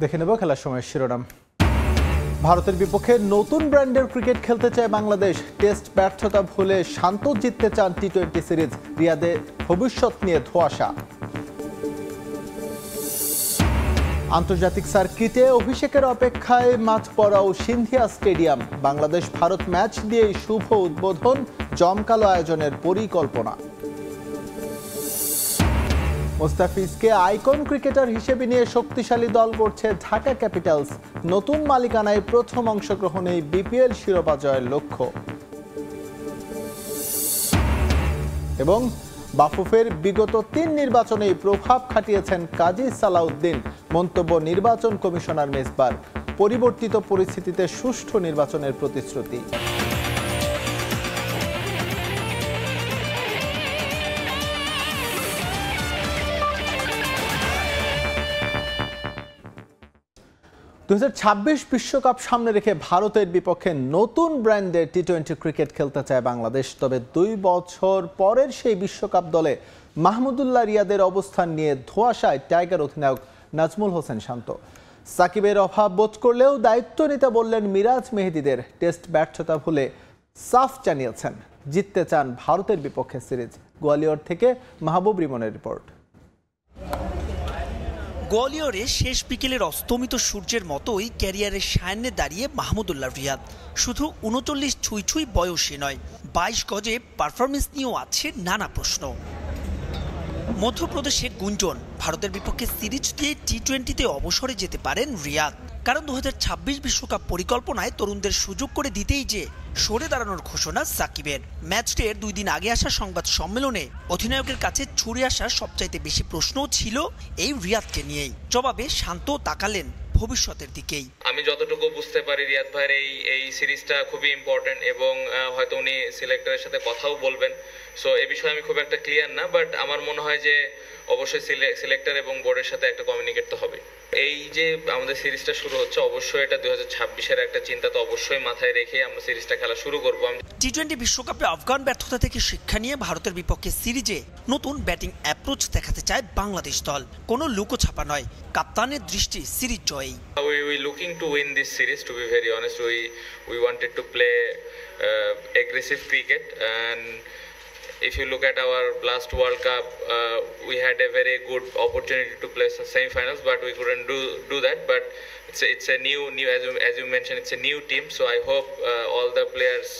দেখে নেব খেলার সময় শিরোনাম। ভারতের বিপক্ষে নতুন ব্র্যান্ডের ক্রিকেট খেলতে চায় বাংলাদেশ। টেস্ট ব্যর্থতা ভুলে শান্ত জিততে চান টি-20 সিরিজ। রিয়াদে ভবিষ্যৎ নিয়ে ধোঁয়াশা। আন্তর্জাতিক সার্কিটে অভিষেকের অপেক্ষায় মাঠ পড়াও সিন্ধিয়া স্টেডিয়াম। বাংলাদেশ ভারত ম্যাচ দিয়েই শুভ উদ্বোধন, জমকালো আয়োজনের পরিকল্পনা। মোস্তাফিজকে আইকন ক্রিকেটার হিসেবে নিয়ে শক্তিশালী দল করছে ঢাকা ক্যাপিটালস। নতুন মালিকানায় প্রথম অংশগ্রহণেই বিপিএল শিরোপা জয়ের লক্ষ্য। এবং বাফুফের বিগত 3 নির্বাচনেই প্রভাব খাটিয়েছেন কাজী সালাউদ্দিন। মন্তব্য নির্বাচন কমিশনার মেজবার। পরিবর্তিত পরিস্থিতিতে সুষ্ঠু নির্বাচনের প্রতিশ্রুতি। 2026 বিশ্বকাপ সামনে রেখে ভারতের বিপক্ষে নতুন ব্র্যান্ডের টি-20 ক্রিকেট খেলতে চায় বাংলাদেশ। তবে 2 বছর পরের সেই বিশ্বকাপ দলে মাহমুদুল্লাহ রিয়াদের অবস্থান নিয়ে ধোঁয়াশায় টাইগার অধিনায়ক নাজমুল হোসেন শান্ত। সাকিবের অভাব বোধ করলেও দায়িত্ব নিতে বললেন মিরাজ মেহেদীদের। টেস্ট ব্যর্থতা ভুলে সাফ জানিয়েছেন জিততে চান ভারতের বিপক্ষে সিরিজ। গোয়ালিয়র থেকে মাহবুব রিমনের রিপোর্ট। গোয়ালিয়রে শেষ বিকেলের অস্তমিত সূর্যের মতোই ক্যারিয়ারের সায়ান্নে দাঁড়িয়ে মাহমুদুল্লাহ রিয়াদ। শুধু 39 ছুঁই ছুঁই বয়সে নয়, 22 গজে পারফরমেন্স নিয়েও আছে নানা প্রশ্ন। মধ্যপ্রদেশে গুঞ্জন ভারতের বিপক্ষে সিরিজ দিয়ে টি-20তে অবসরে যেতে পারেন রিয়াদ। কারণ 2026 বিশ্বকাপ পরিকল্পনায় তরুণদের সুযোগ করে দিতেই যে সরে দাঁড়ানোর ঘোষণা সাকিবের। ম্যাচডের 2 দিন আগে আসা সংবাদ সম্মেলনে অধিনায়কের কাছে ছুড়ে আসা সবচাইতে বেশি প্রশ্নও ছিল এই রিয়াদকে নিয়েই। জবাবে শান্ত তাকালেন ভবিষ্যতের দিকেই। আমি যতটুকু বুঝতে পারি রিয়াদ ভাইয়ের এই সিরিজটা খুবই ইম্পর্টেন্ট এবং হয়তো উনি সিলেক্টরের সাথে কথাও বলবেন। সো এই বিষয়ে আমি খুব একটা ক্লিয়ার না, বাট আমার মনে হয় যে অবশ্যই সিলেক্টর এবং বোর্ডের সাথে একটা কমিউনিকেট তো হবে। এই যে আমাদের সিরিজটা শুরু হচ্ছে, অবশ্যই এটা 2026-এর একটা চিন্তা তো অবশ্যই মাথায় রেখে আমরা সিরিজটা খেলা শুরু করব। টি-20 বিশ্বকাপে আফগান ব্যর্থতা থেকে শিক্ষা নিয়ে ভারতের বিপক্ষে সিরিজে নতুন ব্যাটিং অ্যাপ্রোচ দেখাতে চায় বাংলাদেশ দল। কোনো লুকোছাপা নয়, কাপ্তানের দৃষ্টি series জয়েই। We looking to win this series, to be very honest. We wanted to play aggressive cricket, and if you look at our last World Cup, we had a very good opportunity to play semi-finals, but we couldn't do that. But it's a new as you mentioned, it's a new team. So I hope all the players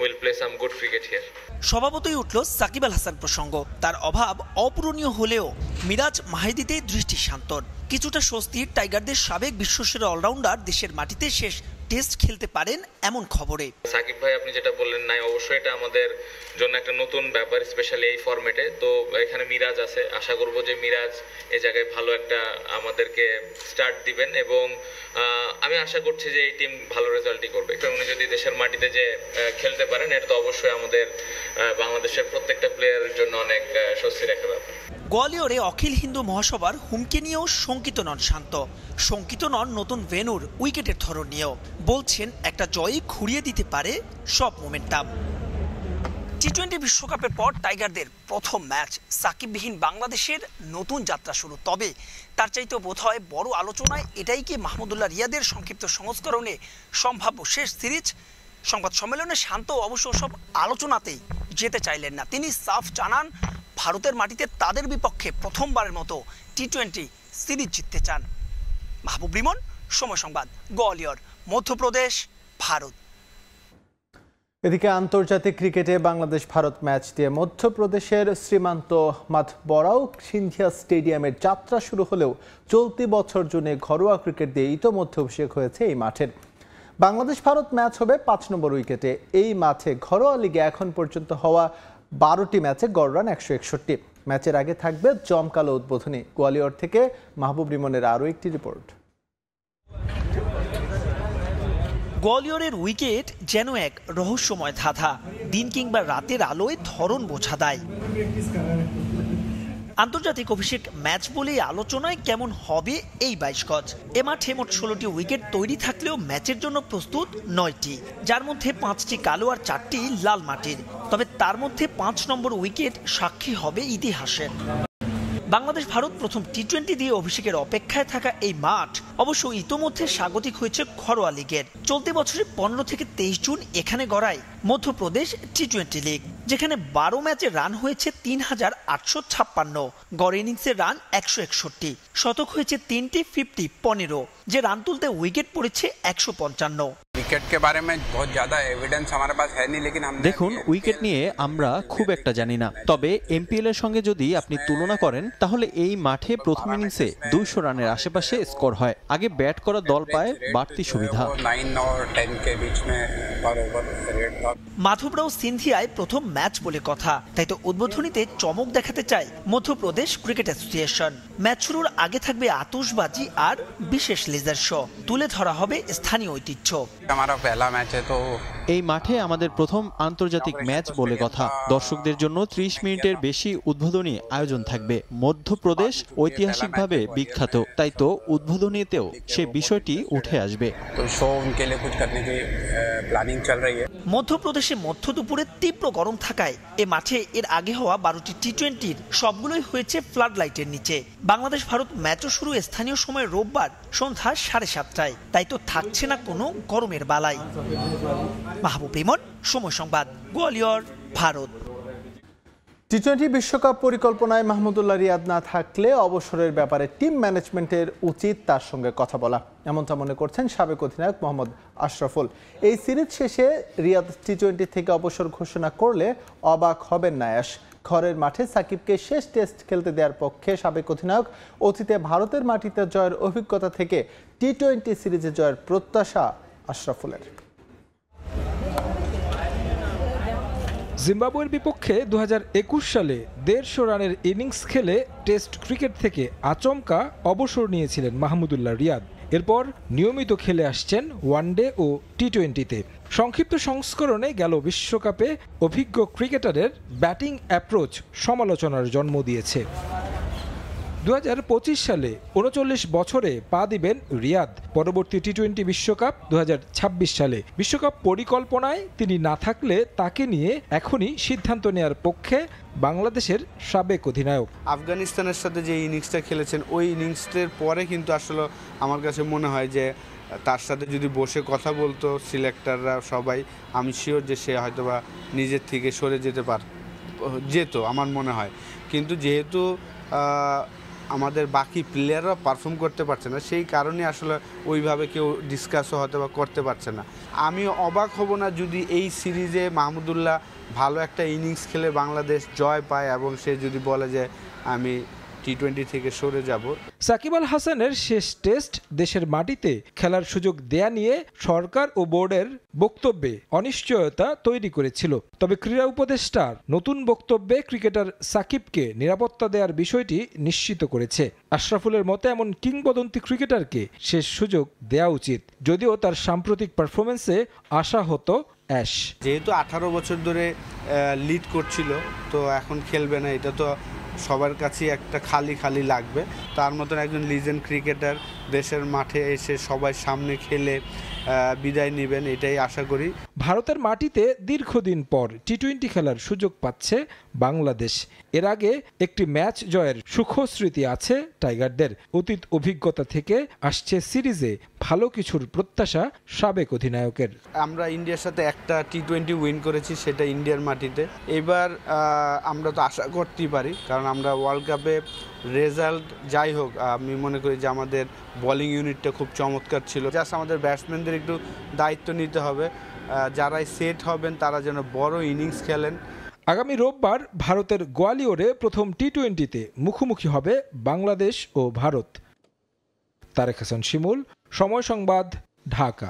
will play some good cricket here. স্বভাবতই উঠল সাকিব আল হাসান প্রসঙ্গ। তার অভাব অপূরণীয় হলেও মিরাজ মাহেদীতে দৃষ্টি শান্তর। কিছুটা স্বস্তির টাইগারদের সাবেক বিশ্বসেরা অলরাউন্ডার দেশের মাটিতে শেষ টেস্ট খেলতে পারেন এমন খবরে। সাকিব ভাই আপনি যেটা বললেন, নাই অবশ্যই এটা আমাদের জন্য একটা নতুন ব্যাপার, স্পেশালি এই ফরম্যাটে। তো এখানে মিরাজ আছে, আশা করব যে মিরাজ এই জায়গায় ভালো একটা আমাদেরকে স্টার্ট দিবেন এবং আমি আশা করছি যে এই টিম ভালো রেজাল্টই করবে। উনি যদি দেশের মাটিতে যে খেলতে পারেন, এটা তো অবশ্যই আমাদের বাংলাদেশের প্রত্যেকটা প্লেয়ারের জন্য অনেক স্বস্তির একটা ব্যাপার। গোয়ালিয়রে অখিল হিন্দু মহাসভার হুমকি নিয়েও শঙ্কিত নন শান্ত। শঙ্কিত নন নতুন ভেন্যুর উইকেটের ধরন নিয়েও। বলছেন একটা জয়ই ঘুরিয়ে দিতে পারে সব মোমেন্টাম। টি-20 বিশ্বকাপের পর টাইগারদের প্রথম ম্যাচ, সাকিববিহীন বাংলাদেশের নতুন যাত্রা শুরু। তবে তার চাইতেও বোধহয় বড় আলোচনায় এটাই কি মাহমুদুল্লাহ রিয়াদের সংক্ষিপ্ত সংস্করণে সম্ভাব্য শেষ সিরিজ। সংবাদ সম্মেলনে শান্ত অবশ্য সব আলোচনাতেই যেতে চাইলেন না। তিনি সাফ জানান ভারতের মাটিতে তাদের বিপক্ষে প্রথমবারের মতো টি-20 সিরিজ জিততে চান। মাহবুব রিমন, সময় সংবাদ, গোয়ালিয়র, মধ্যপ্রদেশ, ভারত। এদিকে আন্তর্জাতিক ক্রিকেটে বাংলাদেশ ভারত ম্যাচ দিয়ে মধ্যপ্রদেশের শ্রীমান্ত মাঠ বড়াও সিন্ধিয়া স্টেডিয়ামের যাত্রা শুরু হলেও চলতি বছর জুনে ঘরোয়া ক্রিকেট দিয়ে ইতোমধ্যে অভিষেক হয়েছে এই মাঠের। বাংলাদেশ ভারত ম্যাচ হবে 5 নম্বর উইকেটে। এই মাঠে ঘরোয়া লিগে এখন পর্যন্ত হওয়া 12টি ম্যাচে গড় রান 161। ম্যাচের আগে থাকবে জমকালো উদ্বোধনী। গোয়ালিয়র থেকে মাহবুব রিমনের আরও একটি রিপোর্ট। গোয়ালিয়রের উইকেট যেন এক রহস্যময় ধাঁধা। দিন কিংবা রাতের আলোয় ধরন বোঝা দেয়। আন্তর্জাতিক অভিষেক ম্যাচ বলেই আলোচনায় কেমন হবে এই 22 গজ। এ মাঠে মোট 16টি উইকেট তৈরি থাকলেও ম্যাচের জন্য প্রস্তুত 9টি, যার মধ্যে 5টি কালো আর 4টি লাল মাটির। তবে তার মধ্যে 5 নম্বর উইকেট সাক্ষী হবে ইতিহাসের। বাংলাদেশ ভারত প্রথম টি-20 দিয়ে অভিষেকের অপেক্ষায় থাকা এই মাঠ অবশ্য ইতোমধ্যে স্বাগতিক হয়েছে ঘরোয়া লিগের। চলতি বছরের 15 থেকে 23 জুন এখানে গড়ায় মধ্যপ্রদেশ টি-20 লিগ, যেখানে 12 ম্যাচে রান হয়েছে 3856, গড় ইনিংসের রান 161, শতক হয়েছে 3টি, 15, যে রান তুলতে উইকেট পড়েছে 155। উইকেট के बारे में बहुत ज्यादा एविडेंस हमारे पास है नहीं, लेकिन हम দেখুন, উইকেট নিয়ে আমরা খুব একটা জানি না, তবে এমপিএল এর সঙ্গে যদি আপনি তুলনা করেন তাহলে এই মাঠে প্রথম ইনিংসে 200 রানের আশেপাশে স্কোর হয়। আগে ব্যাট করা দল পায় বাড়তি সুবিধা। 9 और 10 के बीच में पर ओवर रेट था। মাধবরাও সিন্ধিয়ায় প্রথম ম্যাচ বলে কথা, তাই তো উদ্বোধনীতে চমক দেখাতে চায় মধ্যপ্রদেশ ক্রিকেট অ্যাসোসিয়েশন। ম্যাচ শুরুর আগে থাকবে আতশবাজি আর বিশেষ লেজার শো, তুলে ধরা হবে স্থানীয় ঐতিহ্য। हमारा पहला मैच है तो এই মাঠে আমাদের প্রথম আন্তর্জাতিক ম্যাচ বলে কথা। দর্শকদের জন্য 30 মিনিটের বেশি উদ্বোধনী আয়োজন থাকবে। মধ্যপ্রদেশ ঐতিহাসিকভাবে বিখ্যাত, তাই তো উদ্বোধনীতেও সে বিষয়টি উঠে আসবে। तो शो उनके लिए कुछ करने की प्लानिंग चल रही है। মধ্যপ্রদেশে মধ্য দুপুরে তীব্র গরম থাকায় এ মাঠে এর আগে হওয়া 12টি টি-20 সবগুলোই হয়েছে ফ্লাড লাইটের নিচে। বাংলাদেশ ভারত ম্যাচও শুরু স্থানীয় সময় রোববার সন্ধ্যা 7:30টায়, তাই তো থাকছে না কোনো গরমের বালাই। মাহবুব রিমন, সময় সংবাদ, গোয়ালিয়র, ভারত। টি-20 বিশ্বকাপ পরিকল্পনায় মাহমুদুল্লাহ রিয়াদ না থাকলে অবসরের ব্যাপারে টিম ম্যানেজমেন্টের উচিত তার সঙ্গে কথা বলা, এমনটা মনে করছেন সাবেক অধিনায়ক মোহাম্মদ আশরাফুল। এই সিরিজ শেষে রিয়াদ টি-20 থেকে অবসর ঘোষণা করলে অবাক হবেন না অ্যাশ। ঘরের মাঠে সাকিবকে শেষ টেস্ট খেলতে দেওয়ার পক্ষে সাবেক অধিনায়ক। অতীতে ভারতের মাটিতে জয়ের অভিজ্ঞতা থেকে টি-20 সিরিজে জয়ের প্রত্যাশা আশরাফুলের। জিম্বাবুয়ের বিপক্ষে 2021 সালে 150 রানের ইনিংস খেলে টেস্ট ক্রিকেট থেকে আচমকা অবসর নিয়েছিলেন মাহমুদুল্লাহ রিয়াদ। এরপর নিয়মিত খেলে আসছেন ওয়ানডে ও টি-20-তে। সংক্ষিপ্ত সংস্করণে গেল বিশ্বকাপে অভিজ্ঞ ক্রিকেটারের ব্যাটিং অ্যাপ্রোচ সমালোচনার জন্ম দিয়েছে। 2025 সালে 39 বছরে পা দিবেন রিয়াদ। পরবর্তী টি-20 বিশ্বকাপ 2026 সালে। বিশ্বকাপ পরিকল্পনায় তিনি না থাকলে তাকে নিয়ে এখনই সিদ্ধান্ত নেওয়ার পক্ষে বাংলাদেশের সাবেক অধিনায়ক। আফগানিস্তানের সাথে যে ইনিংসটা খেলেছেন ওই ইনিংসটার পরে কিন্তু আসলে আমার কাছে মনে হয় যে তার সাথে যদি বসে কথা বলতো সিলেক্টররা সবাই, আমি শিওর যে সে হয়তোবা নিজের থেকে সরে যেত আমার মনে হয়। কিন্তু যেহেতু আমাদের বাকি প্লেয়াররা পারফর্ম করতে পারছে না, সেই কারণে আসলে ওইভাবে কেউ ডিসকাসও হয়তো বা করতে পারছে না। আমি অবাক হব না যদি এই সিরিজে মাহমুদুল্লাহ ভালো একটা ইনিংস খেলে বাংলাদেশ জয় পায় এবং সে যদি বলে যে আমি টি-20 থেকে সরে যাব। সাকিব আল হাসানের শেষ টেস্ট দেশের মাটিতে খেলার সুযোগ দেয়া নিয়ে সরকার ও বোর্ডের বক্তব্যে অনিশ্চয়তা তৈরি করেছিল। তবে ক্রীড়া উপদেষ্টার নতুন বক্তব্যে ক্রিকেটার সাকিবকে নিরাপত্তা দেওয়ার বিষয়টি নিশ্চিত করেছে। আশরাফুলের মতে এমন কিংবদন্তি ক্রিকেটারকে শেষ সুযোগ দেওয়া উচিত, যদিও তার সাম্প্রতিক পারফরমেন্সে আশা হতো অ্যাশ। যেহেতু 18 বছর ধরে লিড করছিল, তো এখন খেলবে না, এটা তো সবার কাছে একটা খালি লাগবে। তার মতন একজন লিজেন্ড ক্রিকেটার দেশের মাঠে এসে সবার সামনে খেলে বিদায় নেবেন, এটাই আশা করি। ভারতের মাটিতে দীর্ঘদিন পর টি-20 খেলার সুযোগ পাচ্ছে বাংলাদেশ। এর আগে একটি ম্যাচ জয়ের সুখস্মৃতি আছে টাইগারদের। অতীত অভিজ্ঞতা থেকে আসছে সিরিজে ভালো কিছুর প্রত্যাশা সাবেক অধিনায়কের। আমরা ইন্ডিয়ার সাথে একটা টি-20 উইন করেছি, সেটা ইন্ডিয়ার মাটিতে। এবার আমরা তো আশা করতেই পারি, কারণ আমরা ওয়ার্ল্ড কাপে রেজাল্ট যাই হোক, আমি মনে করি যে আমাদের বোলিং ইউনিটটা খুব চমৎকার ছিল। জাস্ট আমাদের ব্যাটসম্যানদের একটু দায়িত্ব নিতে হবে, যারাই সেট হবেন তারা যেন বড় ইনিংস খেলেন। আগামী রোববার ভারতের গোয়ালিয়রে প্রথম টি-20-তে মুখোমুখি হবে বাংলাদেশ ও ভারত। তারেক হাসান শিমুল, সময় সংবাদ, ঢাকা।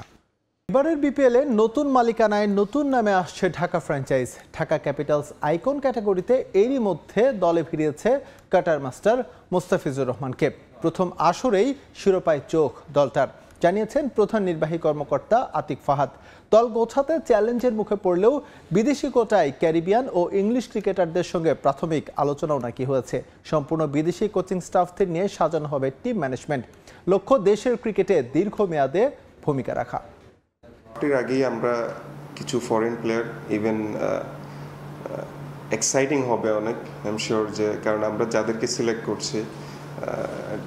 এবারের বিপিএলে নতুন মালিকানায় নতুন নামে আসছে Dhaka franchise. Dhaka Capitals icon ক্যাটাগরিতে এরই মধ্যে দলে ফিরিয়েছে কাটার মাস্টার মোস্তাফিজুর রহমানকে। প্রথম আসরেই শিরোপায় চোখ দলটার, জানিয়েছেন প্রধান নির্বাহী কর্মকর্তা আতিক ফাহাদ। দল গোছাতে চ্যালেঞ্জের মুখে পড়লেও বিদেশি কোটায় ক্যারিবিয়ান ও ইংলিশ ক্রিকেটারদের সঙ্গে প্রাথমিক আলোচনাও নাকি হয়েছে। সম্পূর্ণ বিদেশি কোচিং স্টাফদের নিয়ে সাজানো হবে টিম ম্যানেজমেন্ট। লক্ষ্য দেশের ক্রিকেটে দীর্ঘমেয়াদে ভূমিকা রাখা। এর আগেই আমরা কিছু ফরেন প্লেয়ার, ইভেন এক্সাইটিং হবে অনেক, আই এম শিওর, যে কারণ আমরা যাদেরকে সিলেক্ট করছি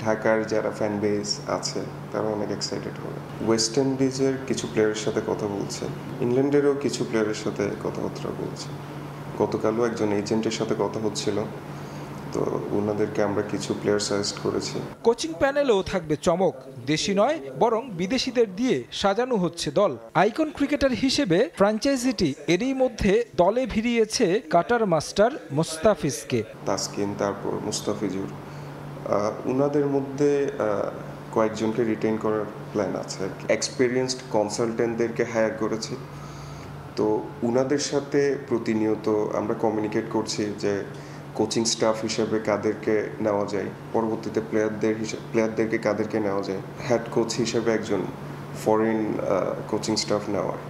ঢাকার যারা ফ্যান বেস আছে তারা অনেক এক্সাইটেড হবে। ওয়েস্ট ইন্ডিজের কিছু প্লেয়ারের সাথে কথা বলছে, ইংল্যান্ডেরও কিছু প্লেয়ারের সাথে কথাবার্তা বলছে। গতকালও একজন এজেন্টের সাথে কথা হচ্ছিল, তো ওনাদেরকে আমরা কিছু প্লেয়ার সাজেস্ট করেছি। কোচিং প্যানেলেও থাকবে চমক, দেশি নয় বরং বিদেশিদের দিয়ে সাজানো হচ্ছে দল। আইকন ক্রিকেটার হিসেবে ফ্র্যাঞ্চাইজিটি এরই মধ্যে দলে ভিড়িয়েছে কাটার মাস্টার মোস্তাফিজকে। তাসকিন, তারপর মুস্তাফিজুর, ওনাদের মধ্যে কয়েকজনকে রিটেইন করার প্ল্যান আছে। এক্সপিরিয়েন্সড কনসালটেন্টদেরকে হায়ার করেছি, তো ওনাদের সাথে প্রতিনিয়ত আমরা কমিউনিকেট করছি যে কোচিং স্টাফ হিসেবে কাদেরকে নেওয়া যায়, পরবর্তীতে প্লেয়ারদেরকে কাদেরকে নেওয়া যায়, হেড কোচ হিসেবে একজন ফরেন কোচিং স্টাফ নেওয়ার।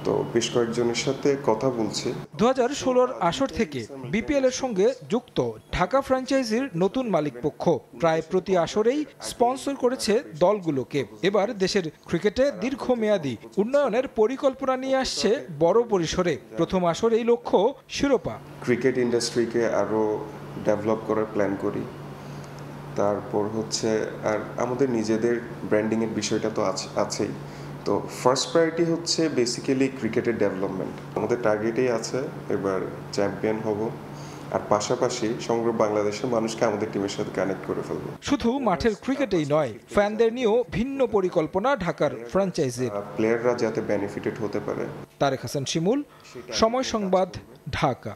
তো বেশ কয়েকজনের সাথে কথা বলছি। 2016 আসর থেকে বিপিএল এর সঙ্গে যুক্ত ঢাকা ফ্র্যাঞ্চাইজির নতুন মালিক পক্ষ প্রায় প্রতি আসরেই স্পন্সর করেছে দলগুলোকে। এবার দেশের ক্রিকেটে দীর্ঘমেয়াদী উন্নয়নের পরিকল্পনা নিয়ে আসছে বড় পরিসরে। প্রথম আসরেই লক্ষ্য শিরোপা। ক্রিকেট ইন্ডাস্ট্রিকে আরও ডেভেলপ করার প্ল্যান করি। তারপর হচ্ছে আর আমাদের নিজেদের ব্র্যান্ডিংয়ের বিষয়টা তো আছেই। তো ফার্স্ট প্রায়োরিটি হচ্ছে বেসিক্যালি ক্রিকেটের ডেভেলপমেন্ট। আমাদের টার্গেটেই আছে এবার চ্যাম্পিয়ন হব, আর পাশাপাশি সমগ্র বাংলাদেশের মানুষকে আমাদের টিমের সাথে কানেক্ট করে ফেলবো। শুধু মাঠের ক্রিকেটেই নয়, ফ্যানদের নিয়েও ভিন্ন পরিকল্পনা ঢাকার ফ্র্যাঞ্চাইজির। প্লেয়াররা যাতে বেনিফিটেড হতে পারে। তারেক হাসান শিমুল, সময় সংবাদ, ঢাকা।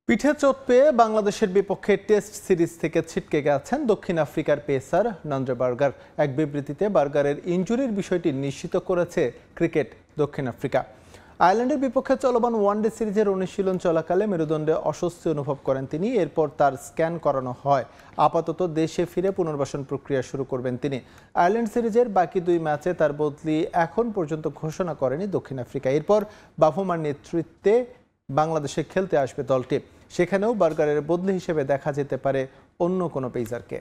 পিঠে চোট পেয়ে বাংলাদেশের বিপক্ষে টেস্ট সিরিজ থেকে ছিটকে গেছেন দক্ষিণ আফ্রিকার পেসার নন্দ্রে বার্গার। এক বিবৃতিতে বার্গারের ইনজুরির বিষয়টি নিশ্চিত করেছে ক্রিকেট দক্ষিণ আফ্রিকা। আয়ারল্যান্ডের বিপক্ষে চলমান ওয়ানডে সিরিজের অনুশীলন চলাকালে মেরুদণ্ডে অস্বস্তি অনুভব করেন তিনি। এরপর তার স্ক্যান করানো হয়। আপাতত দেশে ফিরে পুনর্বাসন প্রক্রিয়া শুরু করবেন তিনি। আয়ারল্যান্ড সিরিজের বাকি 2 ম্যাচে তার বদলি এখন পর্যন্ত ঘোষণা করেনি দক্ষিণ আফ্রিকা। এরপর বাফুমার নেতৃত্বে বাংলাদেশে খেলতে আসবে দলটি। সেখানেও বার্গারের বদলি হিসেবে দেখা যেতে পারে অন্য কোনো পেসারকে।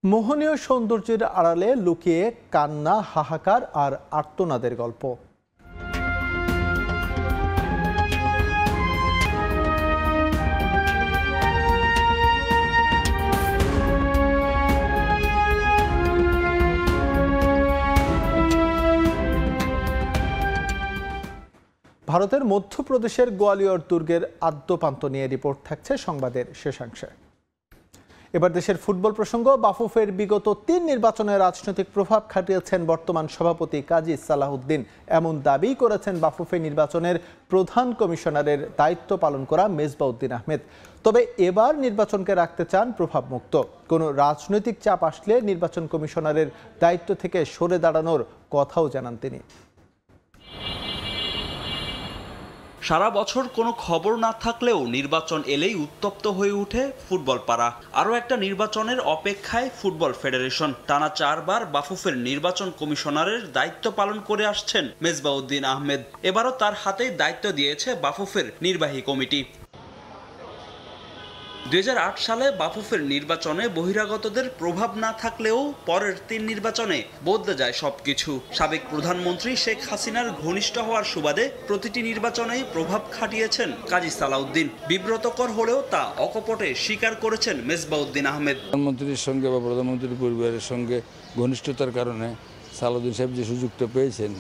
মোহনীয় সৌন্দর্যের আড়ালে লুকিয়ে কান্না, হাহাকার আর আর্তনাদের গল্প। ভারতের মধ্যপ্রদেশের গোয়ালিয়র দুর্গের আদ্যপান্ত নিয়ে রিপোর্ট থাকছে সংবাদের শেষাংশে। এবার দেশের ফুটবল প্রসঙ্গ। বাফুফের বিগত 3 নির্বাচনে রাজনৈতিক প্রভাব খাটিয়েছেন বর্তমান সভাপতি কাজী সালাহউদ্দিন। এমন দাবি করেছেন বাফুফে নির্বাচনের প্রধান কমিশনারের দায়িত্ব পালন করা মেজবাউদ্দিন আহমেদ। তবে এবার নির্বাচনকে রাখতে চান প্রভাবমুক্ত। কোনো রাজনৈতিক চাপ আসলে নির্বাচন কমিশনারের দায়িত্ব থেকে সরে দাঁড়ানোর কথাও জানান তিনি। সারা বছর কোনো খবর না থাকলেও নির্বাচন এলেই উত্তপ্ত হয়ে ওঠে ফুটবল পাড়া। আরও একটা নির্বাচনের অপেক্ষায় ফুটবল ফেডারেশন। টানা 4 বার বাফুফের নির্বাচন কমিশনারের দায়িত্ব পালন করে আসছেন মেজবাউদ্দিন আহমেদ। এবারও তার হাতেই দায়িত্ব দিয়েছে বাফুফের নির্বাহী কমিটি। 2008 সালে বাফুফের নির্বাচনে বহিরাগতদের প্রভাব না থাকলেও পরের 3 নির্বাচনে বদলে যায় সবকিছু। সাবেক প্রধানমন্ত্রী শেখ হাসিনার ঘনিষ্ঠ হওয়ার সুবাদে প্রতিটি নির্বাচনেই প্রভাব খাটিয়েছেন কাজী সালাউদ্দিন। বিব্রতকর হলেও তা অকপটে স্বীকার করেছেন মেজবাউদ্দিন আহমেদ। প্রধানমন্ত্রীর সঙ্গে বা প্রধানমন্ত্রীর পরিবারের সঙ্গে ঘনিষ্ঠতার কারণে সালাউদ্দিন সাহেব যে সুযোগটা পেয়েছেন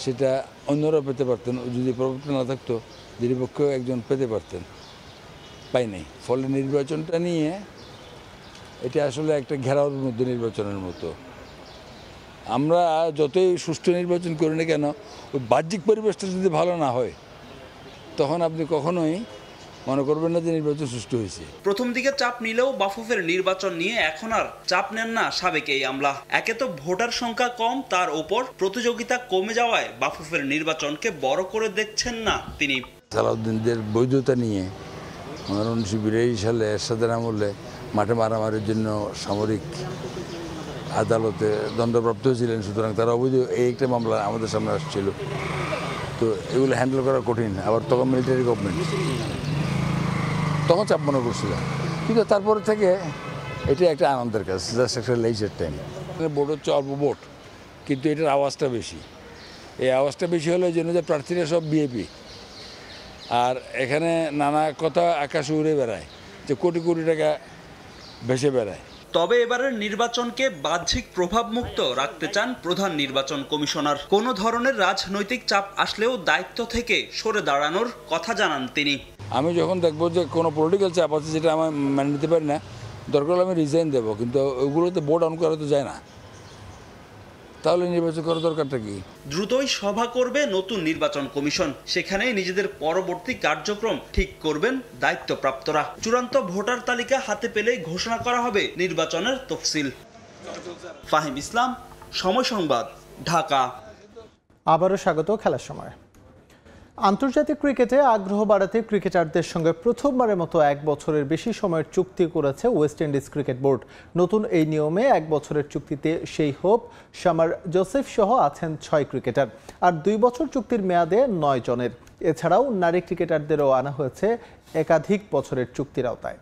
সেটা অন্যরা পেতে পারতেন। যদি প্রভাবটা না থাকতো নিরপেক্ষও একজন পেতে পারতেন, পাই নাই। ফলে নির্বাচনটা নিয়ে এটা আসলে একটা ঘেরাওর মধ্যে নির্বাচনের মতো। আমরা যতই সুষ্ঠু নির্বাচন করি না কেন, ওই বাহ্যিক পরিবেশটা যদি ভালো না হয় তখন আপনি কখনোই মনে করবেন না যে নির্বাচন সুষ্ঠু হয়েছে। প্রথম দিকে চাপ নিলেও বাফুফের নির্বাচন নিয়ে এখন আর চাপ নেন না সাবেক এই আমলা। একে তো ভোটার সংখ্যা কম, তার উপর প্রতিযোগিতা কমে যাওয়ায় বাফুফের নির্বাচনকে বড় করে দেখছেন না তিনি। সালাউদ্দিনদের বৈধতা নিয়ে 1982 সালে এরশাদের আমলে মাঠে মারামারির জন্য সামরিক আদালতে দণ্ডপ্রাপ্ত হয়েছিলেন। সুতরাং তারা অবৈধ এই একটা মামলা আমাদের সামনে আসছিল। তো এগুলো হ্যান্ডেল করা কঠিন। আবার তখন মিলিটারি গভর্নমেন্ট, তখন চাপ মনে করছিল। কিন্তু তারপরে থেকে এটা একটা আনন্দের কাজ, জাস্ট একটা লেজার টাইম। ভোট হচ্ছে অল্প ভোট, কিন্তু এটার আওয়াজটা বেশি। এই আওয়াজটা বেশি হলে এই জন্য যে প্রার্থীরা সব বিএপি, আর এখানে নানা কথা আকাশে উড়ে বেড়ায়, যে কোটি কোটি টাকা ভেসে বেড়ায়। তবে এবারের নির্বাচনকে বাহ্যিক প্রভাব মুক্ত রাখতে চান প্রধান নির্বাচন কমিশনার। কোনো ধরনের রাজনৈতিক চাপ আসলেও দায়িত্ব থেকে সরে দাঁড়ানোর কথা জানান তিনি। আমি যখন দেখবো যে কোনো পলিটিক্যাল চাপ আছে যেটা আমি মেনে নিতে পারি না, দরকার হলে আমি রিজাইন দেবো, কিন্তু ওগুলোতে বোর্ড অন করা তো যায় না, তাহলে নির্বাচন করার দরকারটা কি? দ্রুতই সভা করবে নতুন নির্বাচন কমিশন, সেখানে নিজেদের পরবর্তী কার্যক্রম ঠিক করবেন দায়িত্বপ্রাপ্তরা। চূড়ান্ত ভোটার তালিকা হাতে পেলেই ঘোষণা করা হবে নির্বাচনের তফসিল। ফাহিম ইসলাম, সময় সংবাদ, ঢাকা। আবারও স্বাগত খেলার সময়। আন্তর্জাতিক ক্রিকেটে আগ্রহ বাড়াতে ক্রিকেটারদের সঙ্গে প্রথমবারের মতো 1 বছরের বেশি সময়ের চুক্তি করেছে ওয়েস্ট ইন্ডিজ ক্রিকেট বোর্ড। নতুন এই নিয়মে 1 বছরের চুক্তিতে সেই হোপ, শামার জোসেফ সহ আছেন 6 ক্রিকেটার, আর 2 বছর চুক্তির মেয়াদে 9 জনের। এছাড়াও নারী ক্রিকেটারদেরও আনা হয়েছে একাধিক বছরের চুক্তির আওতায়।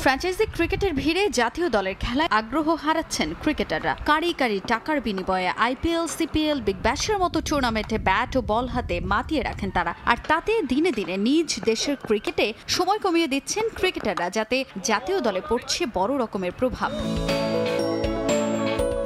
ফ্র্যাঞ্চাইজি ক্রিকেটের ভিড়ে জাতীয় দলের খেলায় আগ্রহ হারাচ্ছেন ক্রিকেটাররা। কারি কারি টাকার বিনিময়ে আইপিএল, সিপিএল, বিগ ব্যাশের মতো টুর্নামেন্টে ব্যাট ও বল হাতে মাতিয়ে রাখেন তারা, আর তাতে দিনে দিনে নিজ দেশের ক্রিকেটে সময় কমিয়ে দিচ্ছেন ক্রিকেটাররা, যাতে জাতীয় দলে পড়ছে বড় রকমের প্রভাব।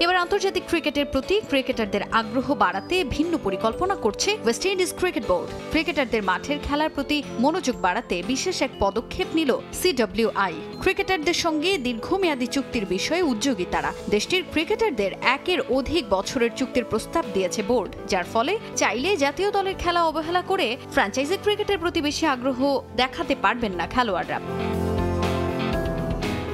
এবার আন্তর্জাতিক ক্রিকেটের প্রতি ক্রিকেটারদের আগ্রহ বাড়াতে ভিন্ন পরিকল্পনা করছে ওয়েস্ট ইন্ডিজ ক্রিকেট বোর্ড। ক্রিকেটারদের মাঠের খেলার প্রতি মনোযোগ বাড়াতে বিশেষ এক পদক্ষেপ নিল সিডব্লিউআই। ক্রিকেটারদের সঙ্গে দীর্ঘমেয়াদী চুক্তির বিষয়ে উদ্যোগী তারা। দেশটির ক্রিকেটারদের 1-এর অধিক বছরের চুক্তির প্রস্তাব দিয়েছে বোর্ড, যার ফলে চাইলে জাতীয় দলের খেলা অবহেলা করে ফ্র্যাঞ্চাইজি ক্রিকেটের প্রতি বেশি আগ্রহ দেখাতে পারবেন না খেলোয়াড়রা।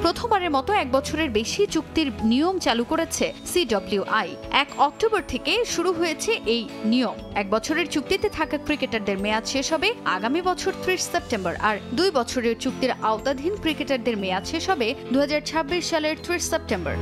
প্রথমবারের মতো 1 বছরের বেশি চুক্তির নিয়ম চালু করেছে সিডব্লিউআই। 1 অক্টোবর থেকে শুরু হয়েছে এই নিয়ম। 1 বছরের চুক্তিতে থাকা ক্রিকেটারদের মেয়াদ শেষ হবে আগামী বছর 30 সেপ্টেম্বর, আর 2 বছরের চুক্তির আওতাধীন ক্রিকেটারদের মেয়াদ শেষ হবে 2026 সালের 30 সেপ্টেম্বর।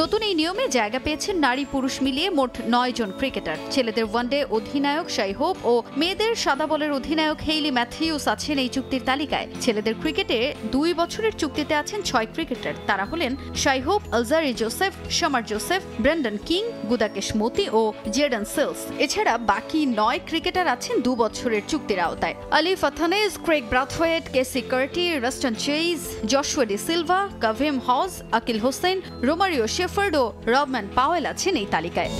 নতুন এই নিয়মে জায়গা পেয়েছেন নারী পুরুষ মিলিয়ে মোট 9 জন ক্রিকেটার। ছেলেদের ওয়ানডে অধিনায়ক শাই হোপ ও মেয়েদের সাদা বলের অধিনায়ক হেইলি ম্যাথিউস আছেন এই চুক্তির তালিকায়। ছেলেদের ক্রিকেটে 2 বছরের চুক্তিতে আছেন 6 ক্রিকেটার। তারা হলেন Shai Hope, Alzarri Joseph, Shamar Joseph, Brandon King, Gudakesh Motie ও জেডন সিলস। এছাড়া বাকি 9 ক্রিকেটার আছেন 2 বছরের চুক্তির আওতায়। Alick Athanaze, Kraigg Brathwaite, Keacy Carty, Roston Chase, Joshua Da Silva, Kavem Hodge, Akeal Hosein, Romario Shepherd ও রবম্যান পাওয়েল আছেন এই তালিকায়।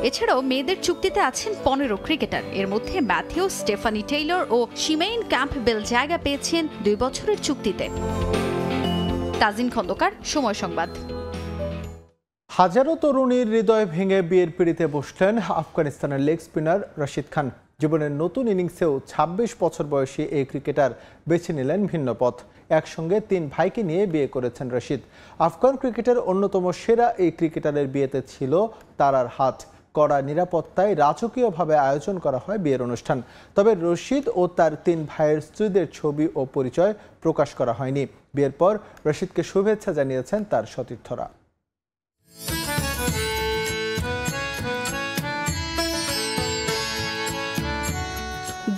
এছাড়াও মেয়েদের চুক্তিতে আছেন 15 ক্রিকেটার। এর মধ্যে ম্যাথিউ, স্টেফানি টেইলর ও শিমেইন ক্যাম্পবেল জায়গা পেয়েছেন 2 বছরের চুক্তিতে। তাজিন খন্দকার, সময় সংবাদ। হাজারো তরুণীর হৃদয় ভেঙে বিয়ের পিড়িতে বসলেন আফগানিস্তানের লেগ স্পিনার রশিদ খান। জীবনের নতুন ইনিংসেও 26 বছর বয়সী এই ক্রিকেটার বেছে নিলেন ভিন্ন পথ। একসঙ্গে 3 ভাইকে নিয়ে বিয়ে করেছেন রশিদ। আফগান ক্রিকেটের অন্যতম সেরা এই ক্রিকেটারের বিয়েতে ছিল তারার হাত। কড়া নিরাপত্তায় রাজকীয়ভাবে আয়োজন করা হয় বিয়ের অনুষ্ঠান। তবে রশিদ ও তার 3 ভাইয়ের স্ত্রীদের ছবি ও পরিচয় প্রকাশ করা হয়নি। বিয়ের পর রশিদকে শুভেচ্ছা জানিয়েছেন তার সতীর্থরা।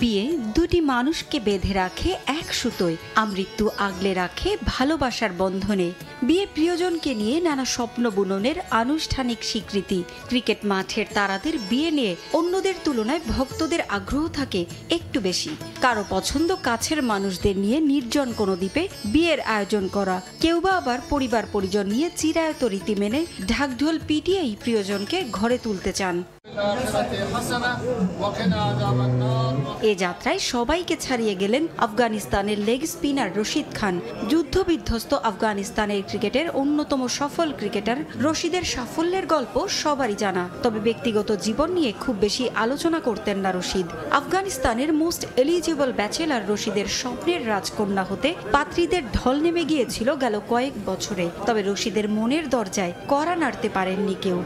বিয়ে দুটি মানুষকে বেঁধে রাখে এক সুতোয়, আমৃত্যু আগলে রাখে ভালোবাসার বন্ধনে। বিয়ে প্রিয়জনকে নিয়ে নানা স্বপ্ন বুননের আনুষ্ঠানিক স্বীকৃতি। ক্রিকেট মাঠের তারাদের বিয়ে নিয়ে অন্যদের তুলনায় ভক্তদের আগ্রহ থাকে একটু বেশি। কারো পছন্দ কাছের মানুষদের নিয়ে নির্জন কোনো দ্বীপে বিয়ের আয়োজন করা, কেউ বা আবার পরিবার পরিজন নিয়ে চিরায়ত রীতি মেনে ঢাকঢোল পিটিয়েই প্রিয়জনকে ঘরে তুলতে চান। এ যাত্রায় সবাইকে ছাড়িয়ে গেলেন আফগানিস্তানের লেগ স্পিনার রশিদ খান। যুদ্ধবিধ্বস্ত আফগানিস্তানের ক্রিকেটের অন্যতম সফল ক্রিকেটার রশিদের সাফল্যের গল্প সবারই জানা, তবে ব্যক্তিগত জীবন নিয়ে খুব বেশি আলোচনা করতেন না রশিদ। আফগানিস্তানের মোস্ট এলিজিবল ব্যাচেলার রশিদের স্বপ্নের রাজকন্যা হতে পাত্রীদের ঢল নেমে গিয়েছিল গেল কয়েক বছরে, তবে রশিদের মনের দরজায় কড়া নাড়তে পারেননি কেউ।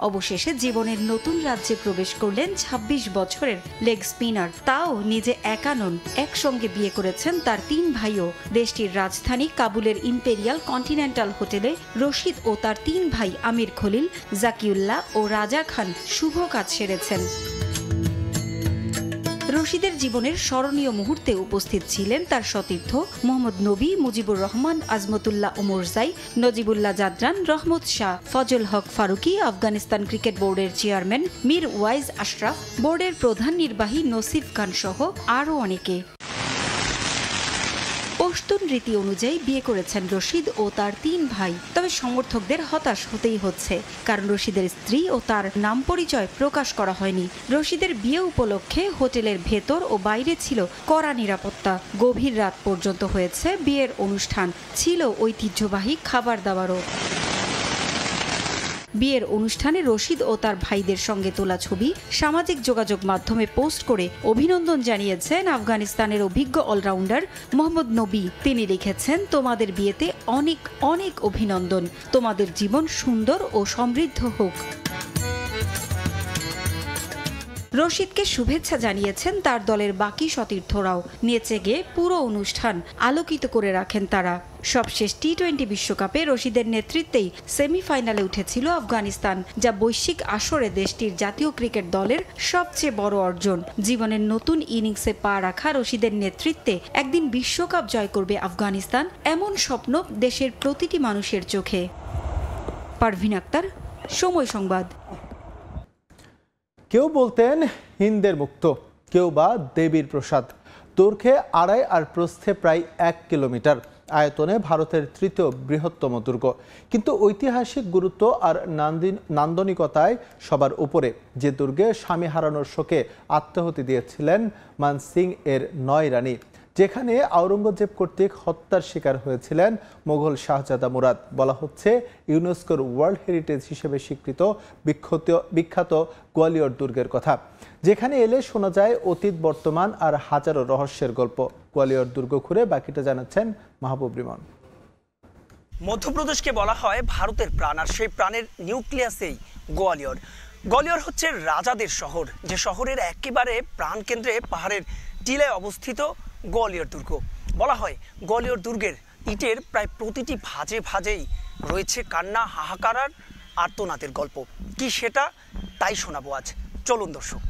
অবশেষে জীবনের নতুন রাজ্যে প্রবেশ করলেন 26 বছরের লেগ স্পিনার। তাও নিজে একা নন, একসঙ্গে বিয়ে করেছেন তার 3 ভাইও। দেশটির রাজধানী কাবুলের ইম্পেরিয়াল কন্টিনেন্টাল হোটেলে রশিদ ও তার 3 ভাই আমির খলিল, জাকিউল্লাহ ও রাজা খান শুভ কাজ সেরেছেন। রশিদের জীবনের স্মরণীয় মুহূর্তে উপস্থিত ছিলেন তার সতীর্থ মোহাম্মদ নবী, মুজিবুর রহমান, আজমতুল্লাহ ওমরজাই, নজিবুল্লাহ জাদরান, রহমত শাহ, ফজল হক ফারুকি, আফগানিস্তান ক্রিকেট বোর্ডের চেয়ারম্যান মীর ওয়াইজ আশরাফ, বোর্ডের প্রধান নির্বাহী নসিফ খান সহ আরও অনেকে। পশতুন রীতি অনুযায়ী বিয়ে করেছেন রশিদ ও তার 3 ভাই। তবে সমর্থকদের হতাশ হতেই হচ্ছে, কারণ রশিদের স্ত্রী ও তার নাম পরিচয় প্রকাশ করা হয়নি। রশিদের বিয়ে উপলক্ষে হোটেলের ভেতর ও বাইরে ছিল কড়া নিরাপত্তা। গভীর রাত পর্যন্ত হয়েছে বিয়ের অনুষ্ঠান, ছিল ঐতিহ্যবাহী খাবার দাবারও। বিয়ের অনুষ্ঠানে রশিদ ও তার ভাইদের সঙ্গে তোলা ছবি সামাজিক যোগাযোগ মাধ্যমে পোস্ট করে অভিনন্দন জানিয়েছেন আফগানিস্তানের অভিজ্ঞ অলরাউন্ডার মোহাম্মদ নবী। তিনি লিখেছেন, তোমাদের বিয়েতে অনেক অনেক অভিনন্দন, তোমাদের জীবন সুন্দর ও সমৃদ্ধ হোক। রশিদকে শুভেচ্ছা জানিয়েছেন তার দলের বাকি সতীর্থরাও। নেচে গিয়ে পুরো অনুষ্ঠান আলোকিত করে রাখেন তারা। সবশেষ টি-20 বিশ্বকাপে রশিদের নেতৃত্বেই সেমিফাইনালে উঠেছিল আফগানিস্তান, যা বৈশ্বিক আসরে দেশটির জাতীয় ক্রিকেট দলের সবচেয়ে বড় অর্জন। জীবনের নতুন ইনিংসে পা রাখা রশিদের নেতৃত্বে একদিন বিশ্বকাপ জয় করবে আফগানিস্তান, এমন স্বপ্ন দেশের প্রতিটি মানুষের চোখে। পারভিন আক্তার, সময় সংবাদ। কেউ বলতেন হিন্দের মুক্ত, কেউ বা দেবীর প্রসাদ। দৈর্ঘ্যে 2.5 আর প্রস্থে প্রায় 1 কিলোমিটার, আয়তনে ভারতের 3য় বৃহত্তম দুর্গ। কিন্তু ঐতিহাসিক গুরুত্ব আর নান্দনিকতায় সবার উপরে যে দুর্গে স্বামী হারানোর শোকে আত্মাহুতি দিয়েছিলেন মানসিং এর 9 রানী, যেখানে আওরঙ্গজেব কর্তৃক হত্যার শিকার হয়েছিলেন মোগল শাহজাদা মুরাদ। বলা হচ্ছে ইউনেস্কোর ওয়ার্ল্ড হেরিটেজ হিসেবে স্বীকৃত বিখ্যাত গোয়ালিয়র দুর্গের কথা, যেখানে এলে শোনা যায় অতীত, বর্তমান আর হাজারো রহস্যের গল্প। গোয়ালিয়র দুর্গ ঘুরে বাকিটা জানাচ্ছেন মাহবুব রিমন। মধ্যপ্রদেশকে বলা হয় ভারতের প্রাণ, আর সেই প্রাণের নিউক্লিয়াসেই গোয়ালিয়র। গোয়ালিয়র হচ্ছে রাজাদের শহর, যে শহরের একেবারে প্রাণকেন্দ্রে পাহাড়ের টিলায় অবস্থিত গোয়ালিয়র দুর্গ। বলা হয় গোয়ালিয়র দুর্গের ইটের প্রায় প্রতিটি ভাঁজে ভাঁজেই রয়েছে কান্না, হাহাকার আর আর্তনাদের গল্প। কি সেটা তাই শোনাবো আজ, চলুন দর্শক।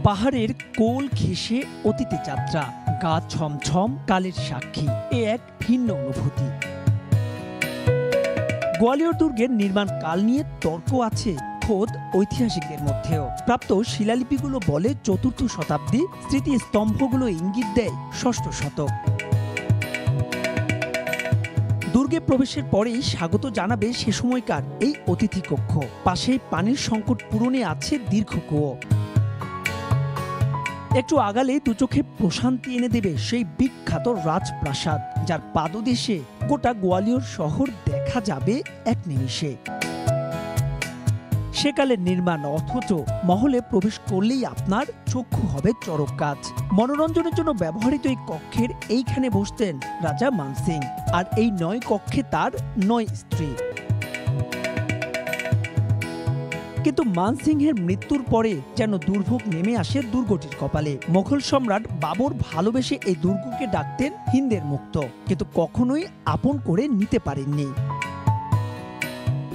পাহাড়ের কোল ঘেঁষে অতীতে যাত্রা, গা ছমছম কালের সাক্ষী, এ এক ভিন্ন অনুভূতি। গোয়ালিয়র দুর্গের নির্মাণ কাল নিয়ে তর্ক আছে খোদ ঐতিহাসিকদের মধ্যেও। প্রাপ্ত শিলালিপিগুলো বলে 4র্থ শতাব্দী, স্মৃতিস্তম্ভগুলো ইঙ্গিত দেয় 6ষ্ঠ শতক। দুর্গে প্রবেশের পরেই স্বাগত জানাবে সে সময়কার এই অতিথি কক্ষ। পাশে পানির সংকট পূরণে আছে দীর্ঘ কুয়ো। একটু আগালে দুচোখে প্রশান্তি এনে দেবে সেই বিখ্যাত রাজপ্রাসাদ, যার পাদদেশে গোটা গোয়ালিয়র শহর দেখা যাবে এক নিমিষে। সেকালের নির্মাণ, অথচ মহলে প্রবেশ করলেই আপনার চক্ষু হবে চরক কাজ। মনোরঞ্জনের জন্য ব্যবহৃত এই কক্ষের এইখানে বসতেন রাজা মানসিং, আর এই 9 কক্ষে তার 9 স্ত্রী। কিন্তু মানসিংহের মৃত্যুর পরে যেন দুর্ভোগ নেমে আসে দুর্গটির কপালে। মোগল সম্রাট বাবর ভালোবেসে এই দুর্গকে ডাকতেন হিন্দের মুক্ত, কিন্তু কখনোই আপন করে নিতে পারেননি।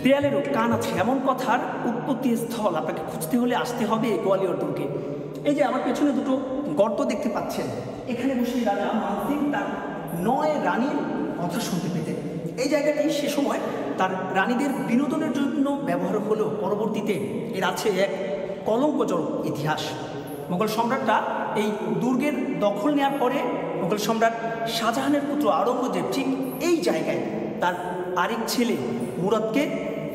দেয়ালেরও কান আছে, এমন কথার উৎপত্তি স্থল আপনাকে খুঁজতে হলে আসতে হবে গোয়ালিয়র দুর্গে। এই যে আমার পেছনে দুটো গর্ত দেখতে পাচ্ছেন, এখানে বসে রাজা মানসিং তার 9 রানীর কথা শুনতে পেতেন। এই জায়গাটি সে সময় তার রানীদের বিনোদনের জন্য ব্যবহার হলেও পরবর্তীতে এর আছে এক কলঙ্কজনক ইতিহাস। মোগল সম্রাটরা এই দুর্গের দখল নেওয়ার পরে মোগল সম্রাট শাহজাহানের পুত্র আওরঙ্গজেব ঠিক এই জায়গায় তার আরেক ছেলে মুরাদকে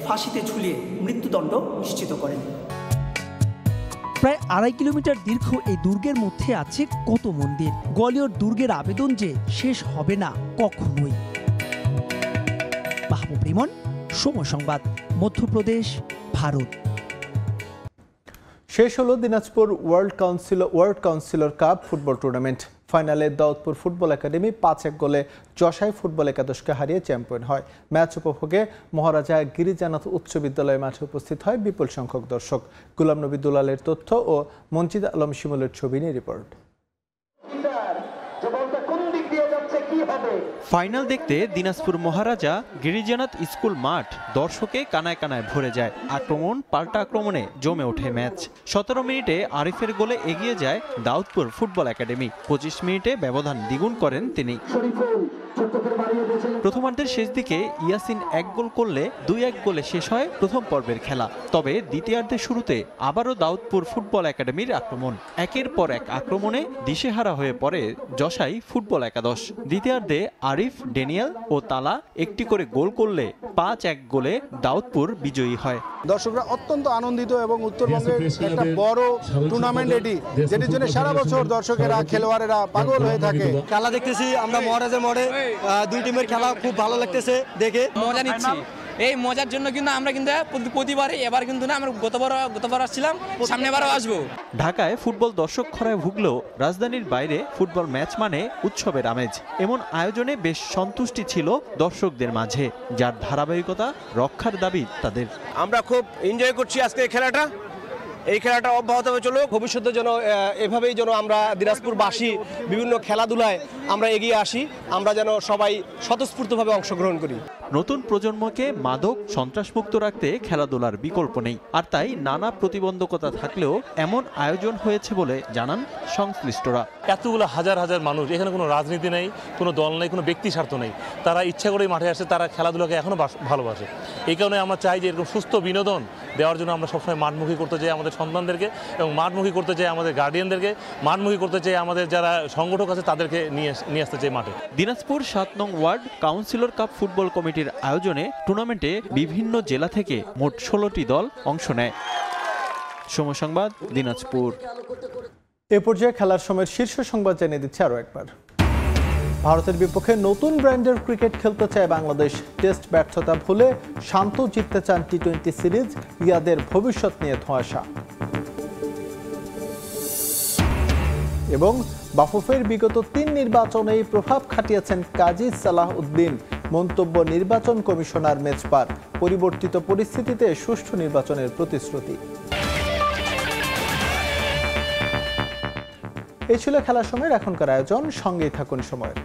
ফাঁসিতে ঝুলিয়ে মৃত্যুদণ্ড নিশ্চিত করেন। প্রায় 2.5 কিলোমিটার দীর্ঘ এই দুর্গের মধ্যে আছে কত মন্দির। গোয়ালিয়র দুর্গের আবেদন যে শেষ হবে না কখনোই। মাহবুব রিমন, সময় সংবাদ, মধ্যপ্রদেশ, ভারত। শেষ হলো Dinajpur world councillor cup football tournament. ফাইনালে দাউদপুর ফুটবল একাডেমি 5-1 গোলে যশাই ফুটবল একাদশকে হারিয়ে চ্যাম্পিয়ন হয়। ম্যাচ উপভোগে মহারাজা গিরিজানাথ উচ্চ বিদ্যালয় মাঠে উপস্থিত হয় বিপুল সংখ্যক দর্শক। গুলাম নবী দুলালের তথ্য ও মঞ্জিদ আলম শিমুলের ছবি নিয়ে রিপোর্ট। ফাইনাল দেখতে দিনাজপুর মহারাজা গিরিজানাথ স্কুল মাঠ দর্শকে কানায় কানায় ভরে যায়। আক্রমণ পাল্টা আক্রমণে জমে ওঠে ম্যাচ। 17 মিনিটে আরিফের গোলে এগিয়ে যায় দাউদপুর ফুটবল একাডেমি। 25 মিনিটে ব্যবধান দ্বিগুণ করেন তিনি। প্রথমার্ধের শেষ দিকে ইয়াসিন 1 গোল করলে 2-1 গোলে শেষ হয় প্রথম পর্বের খেলা। তবে দ্বিতীয়ার্ধের শুরুতে আবারও দাউদপুর ফুটবল একাডেমির আক্রমণ। একের পর এক আক্রমণে দিশেহারা হয়ে পড়ে যশাই ফুটবল একাদশ। দ্বিতীয়ার্ধে আরিফ, ড্যানিয়েল ও তালা একটি করে গোল করলে 5-1 গোলে দাউদপুর বিজয়ী হয়। দর্শকরা অত্যন্ত আনন্দিত এবং উত্তরবঙ্গের একটা বড় টুর্নামেন্ট এটি, যেটির জন্য সারা বছর দর্শকেরা খেলোয়াড়েরা পাগল হয়ে থাকে। খেলা দেখতেছি আমরা মহারাজের মোড়ে, দুই টিমের খেলা খুব ভালো লাগতেছে দেখে, মজা নিচ্ছি। এই মজার জন্য কিন্তু আমরা কিন্তু প্রতিবারই, এবার কিন্তু না, আমরা গতবার আসছিলাম, সামনেবারও আসবো। ঢাকায় ফুটবল দর্শক খরায় ভুগলেও রাজধানীর বাইরে ফুটবল ম্যাচ মানে উৎসবের আমেজ। এমন আয়োজনে বেশ সন্তুষ্টি ছিল দর্শকদের মাঝে, যার ধারাবাহিকতা রক্ষার দাবি তাদের। আমরা খুব এনজয় করছি আজকে খেলাটা। এই খেলাটা অব্যাহত হয়ে চলুক, ভবিষ্যতে যেন এভাবেই যেন আমরা দিনাজপুরবাসী বিভিন্ন খেলাধুলায় আমরা এগিয়ে আসি, আমরা যেন সবাই স্বতঃস্ফূর্তভাবে অংশগ্রহণ করি। নতুন প্রজন্মকে মাদক সন্ত্রাসমুক্ত রাখতে খেলাধুলার বিকল্প নেই, আর তাই নানা প্রতিবন্ধকতা থাকলেও এমন আয়োজন হয়েছে বলে জানান সংশ্লিষ্টরা। এতগুলো হাজার হাজার মানুষ, এখানে কোনো রাজনীতি নেই, কোনো দল নেই, কোনো ব্যক্তি স্বার্থ নেই, তারা ইচ্ছা করেই মাঠে আসে, তারা খেলাধুলাকে এখনো ভালোবাসে। এই কারণে আমরা চাই যে এরকম সুস্থ বিনোদন দেওয়ার জন্য আমরা সবসময় মাঠমুখী করতে চাই আমাদের সন্তানদেরকে, এবং মাঠমুখী করতে চাই আমাদের গার্ডিয়ানদেরকে, মাঠমুখী করতে চাই আমাদের যারা সংগঠক আছে তাদেরকে নিয়ে আসতে চাই মাঠে। দিনাজপুর 7 নং ওয়ার্ড কাউন্সিলর কাপ ফুটবল কমিটির আয়োজনে টুর্নামেন্টে বিভিন্ন জেলা থেকে মোট 16টি দল অংশ নেয়। সময় সংবাদ, দিনাজপুর। এ পর্যায়ে খেলার সময়ের শীর্ষ সংবাদ জানিয়ে দিচ্ছে আরও একবার। ভারতের বিপক্ষে নতুন ব্র্যান্ডের ক্রিকেট খেলতে চায় বাংলাদেশ। টেস্ট ব্যর্থতা ভুলে শান্ত জিততে চান টি-20 সিরিজ। রিয়াদের ভবিষ্যৎ নিয়ে ধোঁয়াশা। এবং বাফুফের বিগত 3 নির্বাচনেই প্রভাব খাটিয়েছেন কাজী সালাহ উদ্দিন। মন্তব্য নির্বাচন কমিশনার মেজবার। পরিবর্তিত পরিস্থিতিতে সুষ্ঠু নির্বাচনের প্রতিশ্রুতি। এই ছিল খেলার সময়ের এখনকার আয়োজন। সঙ্গেই থাকুন সময়ের।